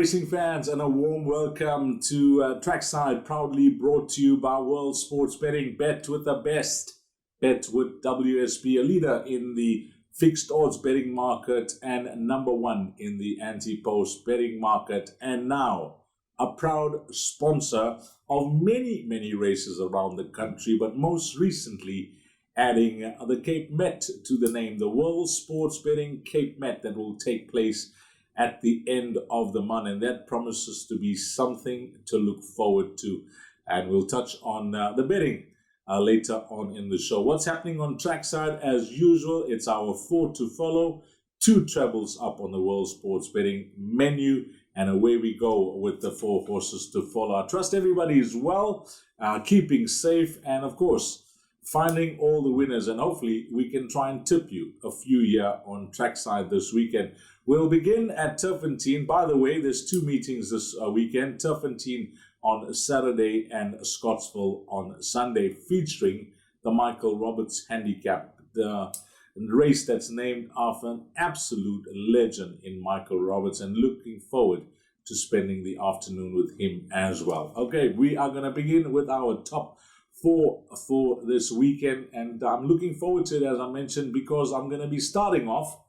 racing fans, and a warm welcome to Trackside, proudly brought to you by World Sports Betting. Bet with the best. Bet with WSB, a leader in the fixed odds betting market and number one in the anti-post betting market, and now a proud sponsor of many races around the country, but most recently adding the Cape Met to the name, the World Sports Betting Cape Met, that will take place at the end of the month, and that promises to be something to look forward to. And we'll touch on the betting later on in the show. What's happening on Trackside? As usual, it's our 4 to follow, 2 trebles up on the World Sports Betting menu, and away we go with the 4 horses to follow. I trust everybody is well, keeping safe, and of course finding all the winners, and hopefully we can try and tip you a few here on Trackside this weekend. We'll begin at Turffontein. By the way, there's 2 meetings this weekend, Turffontein on Saturday and Scottsville on Sunday, featuring the Michael Roberts Handicap, the race that's named after an absolute legend in Michael Roberts, and looking forward to spending the afternoon with him as well. Okay, we are going to begin with our top 4 for this weekend, and I'm looking forward to it, as I mentioned, because I'm going to be starting off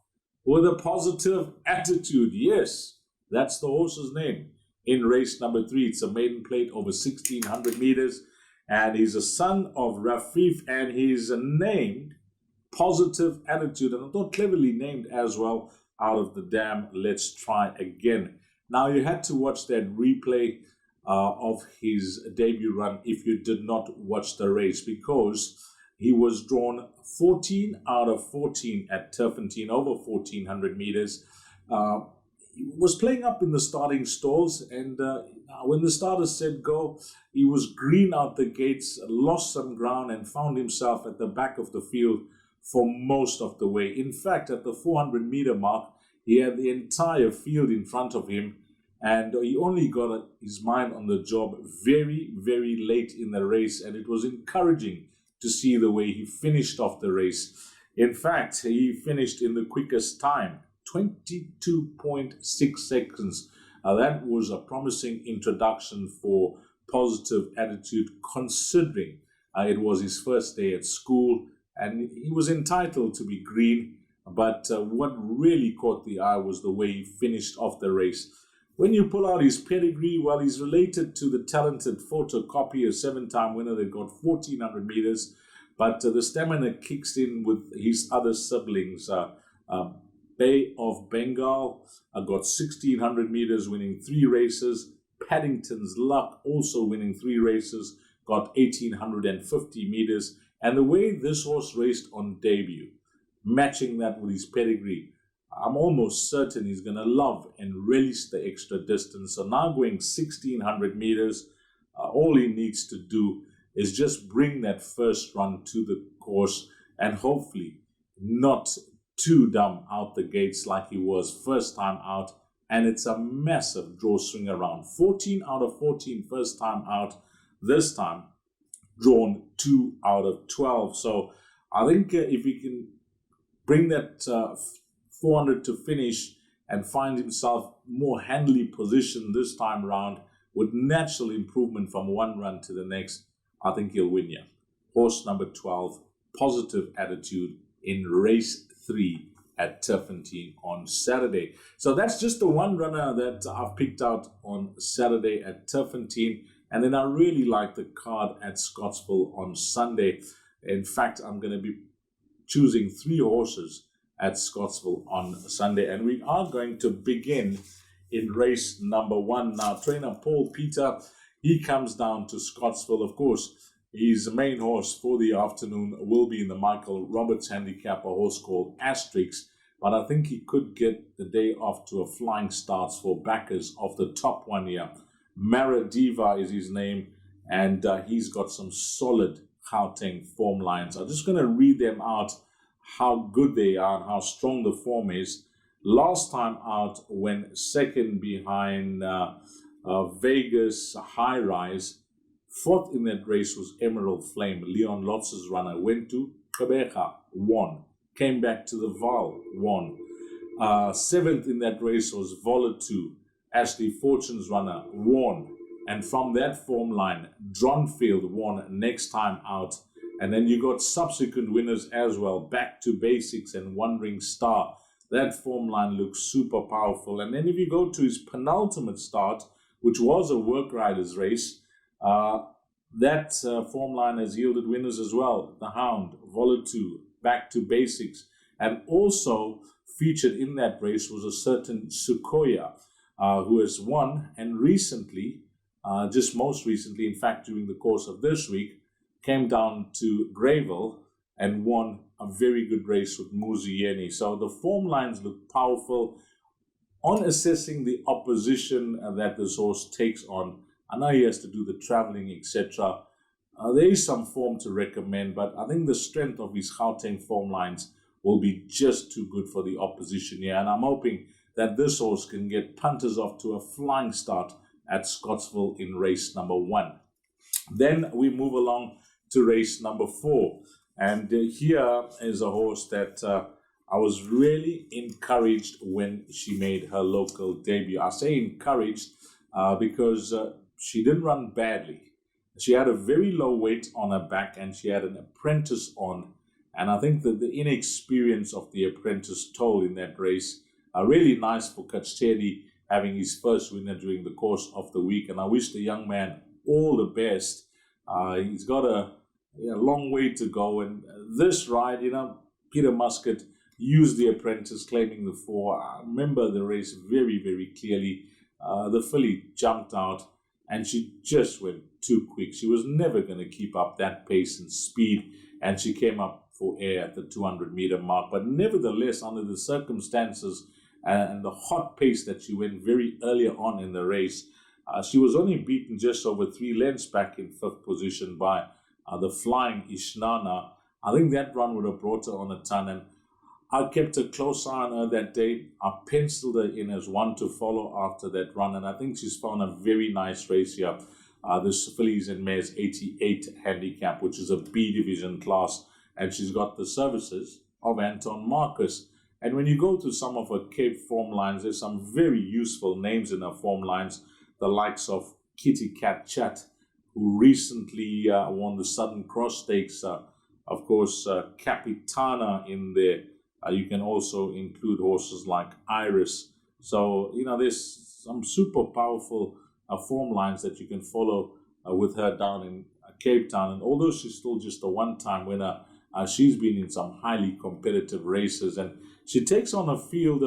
with a positive attitude. Yes, that's the horse's name in race number 3. It's a maiden plate over 1,600 meters, and he's a son of Rafif, and he's named Positive Attitude, and I thought cleverly named as well, out of the dam. Let's try again. Now, you had to watch that replay of his debut run if you did not watch the race, because he was drawn 14 out of 14 at Turffontein over 1,400 meters. He was playing up in the starting stalls, and when the starters said go, he was green out the gates, lost some ground, and found himself at the back of the field for most of the way. In fact, at the 400-meter mark, he had the entire field in front of him, and he only got his mind on the job very late in the race, and it was encouraging to see the way he finished off the race. In fact, he finished in the quickest time, 22.6 seconds. That was a promising introduction for Positive Attitude, considering it was his first day at school, and he was entitled to be green. But what really caught the eye was the way he finished off the race. When you pull out his pedigree, well, he's related to the talented Photocopy, a 7-time winner that got 1,400 meters. But the stamina kicks in with his other siblings. Bay of Bengal got 1,600 meters, winning 3 races. Paddington's Luck also winning 3 races, got 1,850 meters. And the way this horse raced on debut, matching that with his pedigree, I'm almost certain he's going to love and relish the extra distance. So now going 1,600 meters, all he needs to do is just bring that first run to the course, and hopefully not too dumb out the gates like he was first time out. And it's a massive draw swing around. 14 out of 14 first time out. This time drawn 2 out of 12. So I think if he can bring that 400 to finish and find himself more handily positioned this time around with natural improvement from one run to the next, I think he'll win here. Horse number 12, Positive Attitude, in race 3 at Turffontein on Saturday. So that's just the one runner that I've picked out on Saturday at Turffontein. And then I really like the card at Scottsville on Sunday. In fact, I'm going to be choosing 3 horses at Scottsville on Sunday, and we are going to begin in race number 1. Now, trainer Paul Peter, he comes down to Scottsville. Of course, his main horse for the afternoon will be in the Michael Roberts Handicap, a horse called Asterix, but I think he could get the day off to a flying start for backers of the top one here. Maradiva is his name, and he's got some solid Gauteng form lines. I'm just going to read them out, how good they are and how strong the form is. Last time out, when second behind Vegas High Rise, 4th in that race was Emerald Flame. Leon Lotz's runner went to Quebeca, won. Came back to the Val, won. 7th in that race was Volatou. Ashley Fortune's runner, won. And from that form line, Dronfield won next time out. And then you got subsequent winners as well, Back to Basics and Wandering Star. That form line looks super powerful. And then if you go to his penultimate start, which was a work riders race, that form line has yielded winners as well. The Hound, Volato, Back to Basics. And also featured in that race was a certain Sukoya, who has won. And recently, just most recently, in fact, during the course of this week, came down to Greyville and won a very good race with Muzieni. So the form lines look powerful. On assessing the opposition that this horse takes on, I know he has to do the traveling, etc. There is some form to recommend, but I think the strength of his Gauteng form lines will be just too good for the opposition here. And I'm hoping that this horse can get punters off to a flying start at Scottsville in race number 1. Then we move along to race number 4. And here is a horse that I was really encouraged when she made her local debut. I say encouraged because she didn't run badly. She had a very low weight on her back and she had an apprentice on. And I think that the inexperience of the apprentice told in that race. Really nice for Kacheli having his first winner during the course of the week. And I wish the young man all the best. He's got a long way to go. And this ride, Peter Muscat used the apprentice, claiming the 4. I remember the race very, very clearly. The filly jumped out and she just went too quick. She was never going to keep up that pace and speed. And she came up for air at the 200-meter mark. But nevertheless, under the circumstances and the hot pace that she went very early on in the race, she was only beaten just over 3 lengths back in 5th position by the flying Ishnana. I think that run would have brought her on a ton. And I kept a close eye on her that day. I penciled her in as one to follow after that run. And I think she's found a very nice race here. This fillies and mares 88 handicap, which is a B division class. And she's got the services of Anton Marcus. And when you go to some of her Cape form lines, there's some very useful names in her form lines. The likes of Kitty Cat Chat, who recently won the Southern Cross Stakes. Of course, Capitana in there. You can also include horses like Iris. So, there's some super powerful form lines that you can follow with her down in Cape Town. And although she's still just a one-time winner, she's been in some highly competitive races. And she takes on a field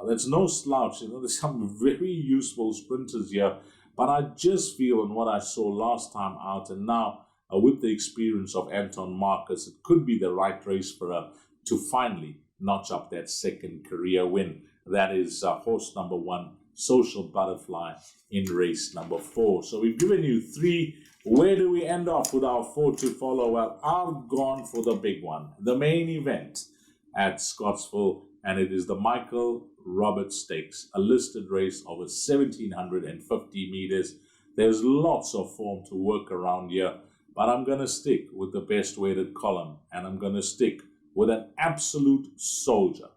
that's no slouch. There's some very useful sprinters here. But I just feel in what I saw last time out and now with the experience of Anton Marcus, it could be the right race for her to finally notch up that second career win. That is horse number 1, Social Butterfly, in race number 4. So we've given you 3. Where do we end off with our 4 to follow? Well, I've gone for the big one, the main event at Scottsville, and it is the Michael Roberts Stakes, a listed race over 1,750 meters. There's lots of form to work around here, but I'm going to stick with the best weighted column, and I'm going to stick with an absolute soldier.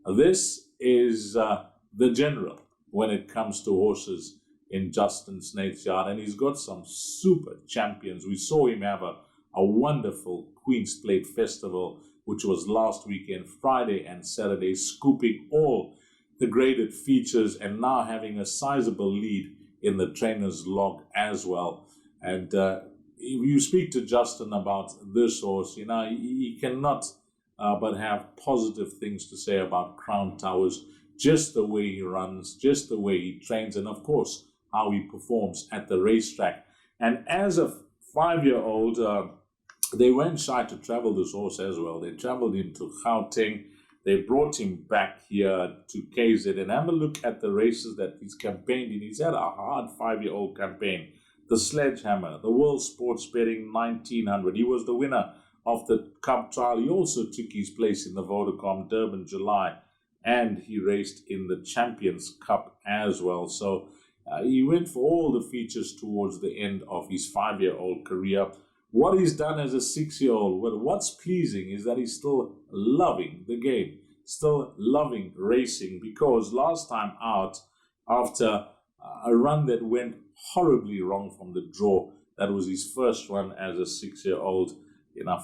This is the general when it comes to horses in Justin Snaith's yard, and he's got some super champions. We saw him have a wonderful Queen's Plate Festival, which was last weekend, Friday and Saturday, scooping all the graded features and now having a sizable lead in the trainer's log as well. And if you speak to Justin about this horse, he cannot but have positive things to say about Crown Towers, just the way he runs, just the way he trains, and of course, how he performs at the racetrack. And as a 5-year-old, they weren't shy to travel this horse as well. They traveled him to Gauteng. They brought him back here to KZ. And have a look at the races that he's campaigned in. He's had a hard 5-year-old campaign. The Sledgehammer, the World Sports Betting 1900. He was the winner of the Cup Trial. He also took his place in the Vodacom Durban July. And he raced in the Champions Cup as well. So he went for all the features towards the end of his 5-year-old career. What he's done as a 6-year-old, well, what's pleasing is that he's still loving the game, still loving racing, because last time out, after a run that went horribly wrong from the draw. That was his first run as a 6-year-old.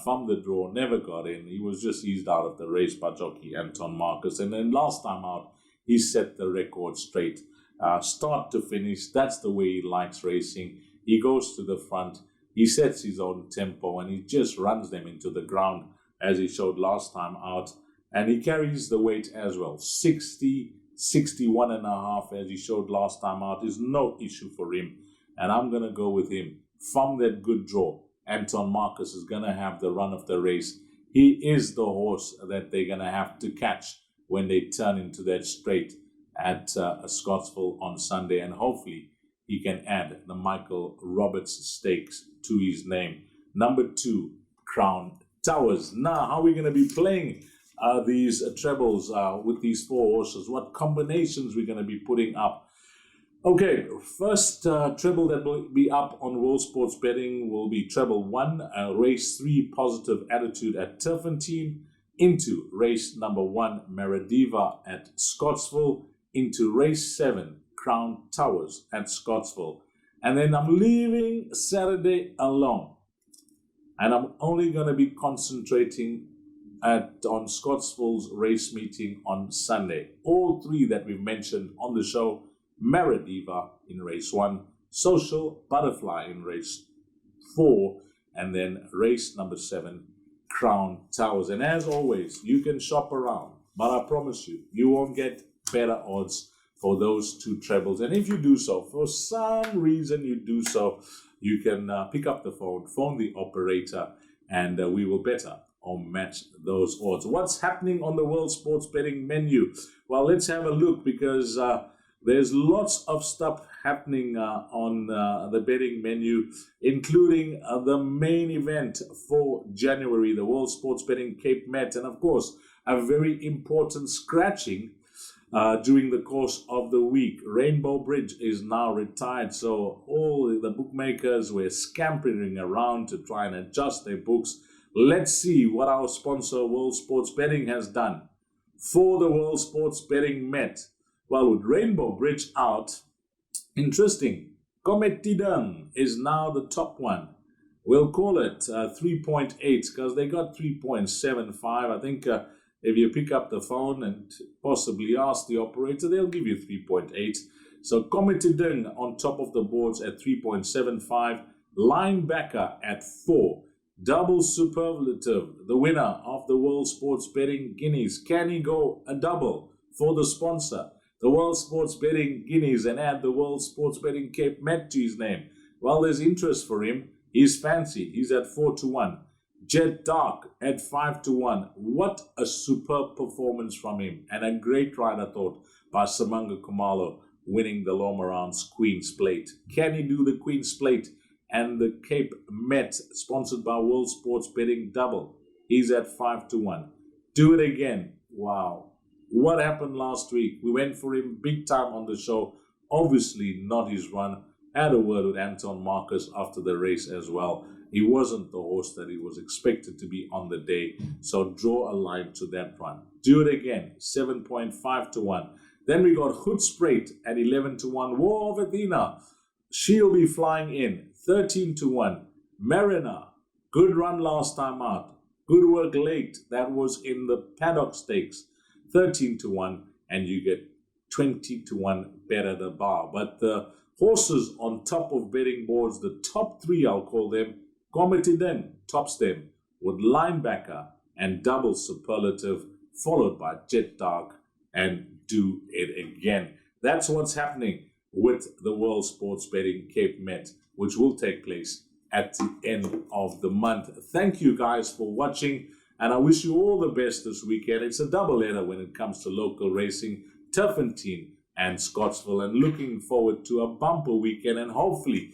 From the draw, never got in. He was just eased out of the race by jockey Anton Marcus. And then last time out, he set the record straight. Start to finish, that's the way he likes racing. He goes to the front, he sets his own tempo, and he just runs them into the ground, as he showed last time out. And he carries the weight as well. 60, 61 and a half, as he showed last time out, is no issue for him. And I'm going to go with him. From that good draw, Anton Marcus is going to have the run of the race. He is the horse that they're going to have to catch when they turn into that straight at Scottsville on Sunday. And hopefully he can add the Michael Roberts Stakes to his name. Number 2, Crown Towers. Now, how are we going to be playing these trebles with these 4 horses? What combinations we're going to be putting up? Okay, first treble that will be up on World Sports Betting will be treble 1, race 3, Positive Attitude at Turffontein, into race number 1, Merediva at Scottsville, into race 7, Crown Towers at Scottsville. And then I'm leaving Saturday alone. And I'm only going to be concentrating on Scottsville's race meeting on Sunday. All 3 that we've mentioned on the show: Merediva in race 1, Social Butterfly in race 4, and then race number 7, Crown Towers. And as always, you can shop around, but I promise you, you won't get better odds for those 2 trebles. And if you do so, for some reason you do so, you can pick up the phone the operator, and we will better or match those odds. What's happening on the World Sports Betting menu? Well, let's have a look, because there's lots of stuff happening on the betting menu, including the main event for January, the World Sports Betting Cape Met, and of course, a very important scratching during the course of the week. Rainbow Bridge is now retired, so all the bookmakers were scampering around to try and adjust their books. Let's see what our sponsor, World Sports Betting, has done for the World Sports Betting Met. Well, with Rainbow Bridge out, interesting, Comet Tidang is now the top one. We'll call it 3.8, because they got 3.75. I think if you pick up the phone and possibly ask the operator, they'll give you 3.8. So Comet Tidang on top of the boards at 3.75. Linebacker at 4. Double Superlative, the winner of the World Sports Betting Guineas. Can he go a double for the sponsor, the World Sports Betting Guineas, and add the World Sports Betting Cape Met to his name? Well, there's interest for him. He's fancied. He's at 4-1. Jet Dark at 5-1. What a superb performance from him, and a great ride, I thought, by Samanga Kumalo, winning the Lomarans Queen's Plate. Can he do the Queen's Plate and the Cape Met, sponsored by World Sports Betting double? He's at 5-1. Do it again. Wow. What happened last week? We went for him big time on the show. Obviously not his run. Had a word with Anton Marcus after the race as well. He wasn't the horse that he was expected to be on the day. So draw a line to that run. Do it again. 7.5-1. Then we got Hoedspruit at 11-1. War of Athena. She'll be flying in. 13-1. Mariner. Good run last time out. Good work late. That was in the Paddock Stakes. 13-1. And you get 20-1 better the bar. But the horses on top of betting boards, the top 3, I'll call them, Comet Tidang tops them with Linebacker and Double Superlative, followed by Jet Dark and Do It Again. That's what's happening with the World Sports Betting Cape Met, which will take place at the end of the month. Thank you guys for watching, and I wish you all the best this weekend. It's a double header when it comes to local racing, Turffontein and Scottsville, and looking forward to a bumper weekend, and hopefully,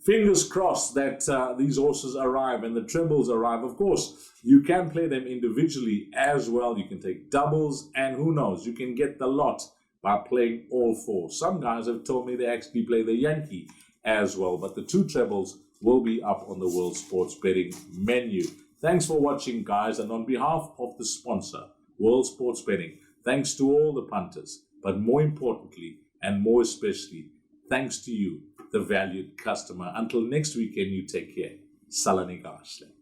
fingers crossed, that these horses arrive and the trebles arrive. Of course, you can play them individually as well. You can take doubles, and who knows, you can get the lot by playing all 4. Some guys have told me they actually play the Yankee as well, but the 2 trebles will be up on the World Sports Betting menu. Thanks for watching, guys, and on behalf of the sponsor, World Sports Betting, thanks to all the punters, but more importantly, and more especially, thanks to you, the valued customer. Until next weekend, you take care. Salani Gashle.